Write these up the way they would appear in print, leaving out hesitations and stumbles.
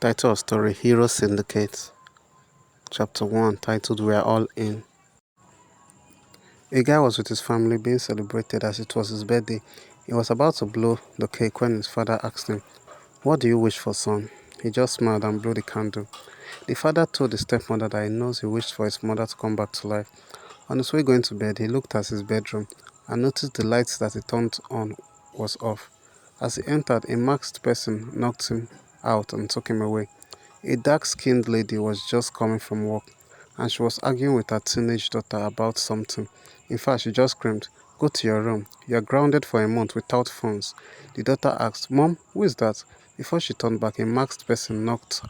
Title of story: Hero Syndicate. Chapter 1, titled We're All In. A guy was with his family being celebrated as it was his birthday. He was about to blow the cake when his father asked him, "What do you wish for, son?" He just smiled and blew the candle. The father told the stepmother that he knows he wished for his mother to come back to life. On his way going to bed, he looked at his bedroom and noticed the lights that he turned on was off. As he entered, a masked person knocked him out and took him away. A dark-skinned lady was just coming from work, and she was arguing with her teenage daughter about something. In fact, she just screamed, "Go to your room. You are grounded for a month without funds." The daughter asked, "Mom, who is that?" Before she turned back, a masked person knocked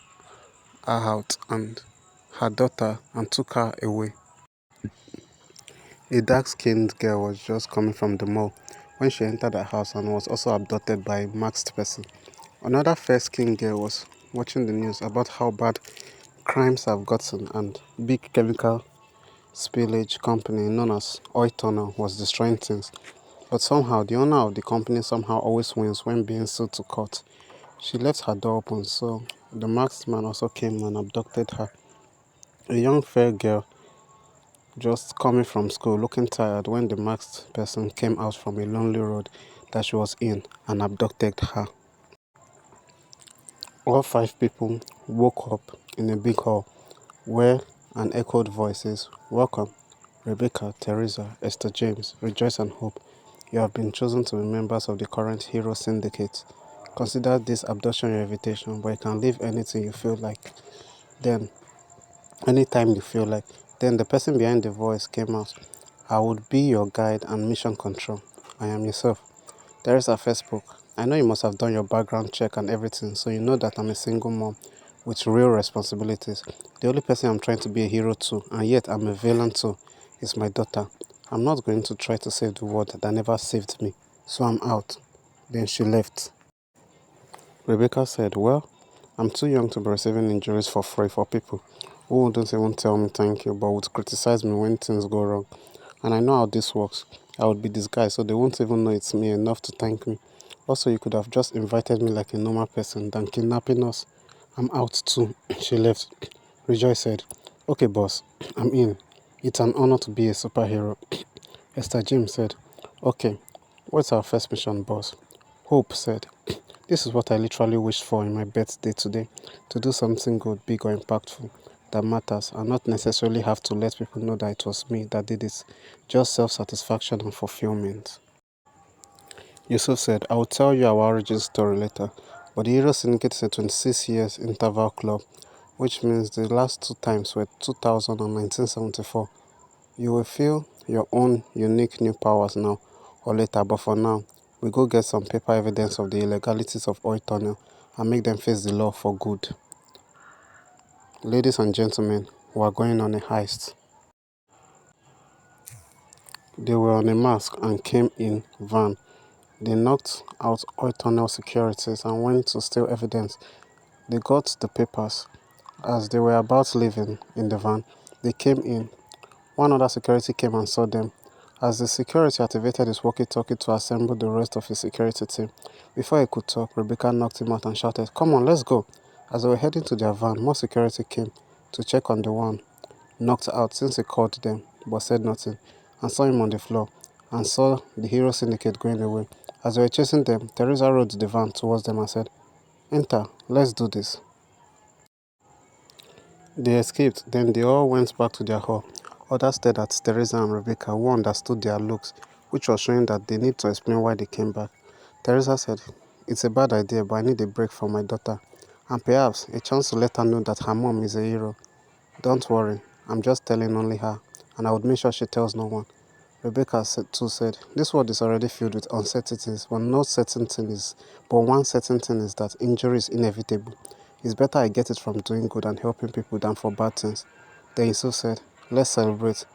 her out and her daughter and took her away. A dark-skinned girl was just coming from the mall when she entered her house and was also abducted by a masked person. Another fair-skinned girl was watching the news about how bad crimes have gotten and big chemical spillage company known as Oil Tunnel was destroying things. But somehow the owner of the company somehow always wins when being sued to court. She left her door open, so the masked man also came and abducted her. A young fair girl just coming from school looking tired when the masked person came out from a lonely road that she was in and abducted her. All five people woke up in a big hall where an echoed voices, "Welcome, Rebecca, Teresa, Esther James, Rejoice and Hope. You have been chosen to be members of the current Hero Syndicate. Consider this abduction your invitation, but you can leave anything you feel like. Then, anytime you feel like." Then the person behind the voice came out. "I would be your guide and mission control. I am yourself." Teresa first spoke. "I know you must have done your background check and everything, so you know that I'm a single mom with real responsibilities. The only person I'm trying to be a hero to, and yet I'm a villain to, is my daughter. I'm not going to try to save the world that never saved me, so I'm out." Then she left. Rebecca said, "Well, I'm too young to be receiving injuries for free for people who wouldn't even tell me thank you, but would criticize me when things go wrong. And I know how this works. I would be disguised, so they won't even know it's me enough to thank me. Also, you could have just invited me like a normal person than kidnapping us. I'm out too." She left. Rejoice said, "Okay, boss, I'm in. It's an honor to be a superhero." Esther James said, "Okay, what's our first mission, boss?" Hope said, "This is what I literally wished for in my birthday today, to do something good, big or impactful, that matters, and not necessarily have to let people know that it was me that did it, just self-satisfaction and fulfillment." Yusuf said, "I will tell you our origin story later, but the Hero Syndicate is a 26 years interval club, which means the last two times were 2000 and 1974. You will feel your own unique new powers now or later, but for now, we go get some paper evidence of the illegalities of Oil Tunnel and make them face the law for good. Ladies and gentlemen, we are going on a heist." They were on a mask and came in van. They knocked out Oil Tunnel securities and went to steal evidence. They got the papers. As they were about leaving in the van, they came in. One other security came and saw them. As the security activated his walkie-talkie to assemble the rest of his security team, before he could talk, Rebecca knocked him out and shouted, "Come on, let's go." As they were heading to their van, more security came to check on the one knocked out since he called them, but said nothing, and saw him on the floor, and saw the Hero Syndicate going away. As they were chasing them, Teresa rode the van towards them and said, "Enter, let's do this." They escaped, then they all went back to their hall. Others stared at Teresa and Rebecca, who understood their looks, which was showing that they need to explain why they came back. Teresa said, "It's a bad idea, but I need a break from my daughter, and perhaps a chance to let her know that her mom is a hero. Don't worry, I'm just telling only her, and I would make sure she tells no one." Rebecca too said, "This world is already filled with uncertainties, but one certain thing is that injury is inevitable. It's better I get it from doing good and helping people than for bad things." Then Yusuf said, "Let's celebrate."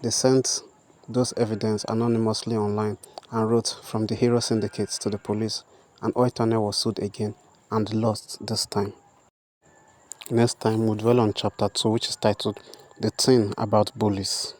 They sent those evidence anonymously online and wrote from the Hero Syndicate to the police, and Oil Tunnel was sued again and lost this time. Next time we'll dwell on chapter 2, which is titled "The Thing About Bullies."